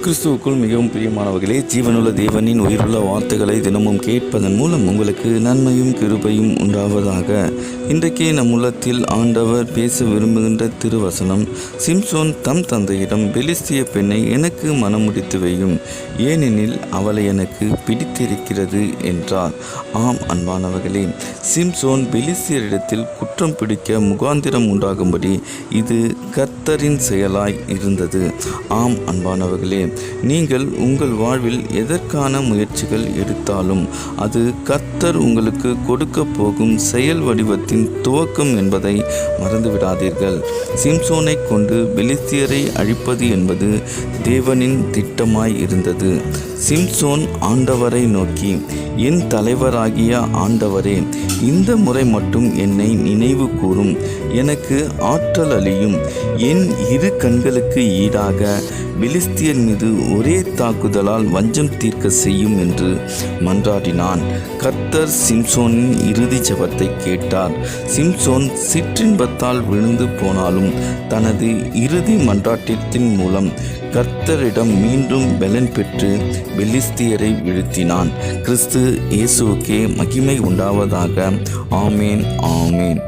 கிறிஸ்துவுக்குள் மிகவும் பிரியமானவர்களே, ஜீவனுள்ள தேவனின் உயிருள்ள வார்த்தைகளை தினமும் கேட்பதன் மூலம் உங்களுக்கு நன்மையும் கிருபையும் உண்டாவதாக. இன்றைக்கு நம் உள்ளத்தில் ஆண்டவர் பேச விரும்புகின்ற திருவசனம், சிம்சோன் தம் தந்தையிடம் பெலிஸ்திய பெண்ணை எனக்கு மனமுடித்து வையும், ஏனெனில் அவளை எனக்கு பிடித்திருக்கிறது என்றார். ஆம் அன்பானவர்களே, சிம்சோன் பெலிஸ்தியரிடத்தில் குற்றம் பிடிக்க முகாந்திரம் உண்டாகும்படி இது கர்த்தரின் செயலாய் இருந்தது. ஆம் அன்பானவர்களே, நீங்கள் உங்கள் வாழ்வில் எதற்கான முயற்சிகள் எடுத்தாலும் அது கர்த்தர் உங்களுக்கு கொடுக்க போகும் செயல் வடிவத்தின் துவக்கம் என்பதை மறந்துவிடாதீர்கள். சிம்சோனை கொண்டு பெலிஸ்தியரை அழிப்பது என்பது தேவனின் திட்டமாய் இருந்தது. சிம்சோன் ஆண்டவரை நோக்கி, என் தலைவராகிய ஆண்டவரே, இந்த முறை மட்டும் என்னை நினைவு கூரும், எனக்கு ஆற்றல் அளியும், என் இரு கண்களுக்கு ஈடாக பெலிஸ்தியர் மீது ஒரே தாக்குதலால் வஞ்சம் தீர்க்க செய்யும் என்று மன்றாடினான். கர்த்தர் சிம்சோனின் இறுதி ஜெபத்தை கேட்டார். சிம்சோன் சிற்றின்பத்தால் விழுந்து போனாலும் தனது இறுதி மன்றாட்டத்தின் மூலம் கர்த்தரிடம் மீண்டும் பலன் பெற்று பெலிஸ்தியரை வீழ்த்தினான். கிறிஸ்து இயேசுவுக்கே மகிமை உண்டாவதாக. ஆமேன், ஆமேன்.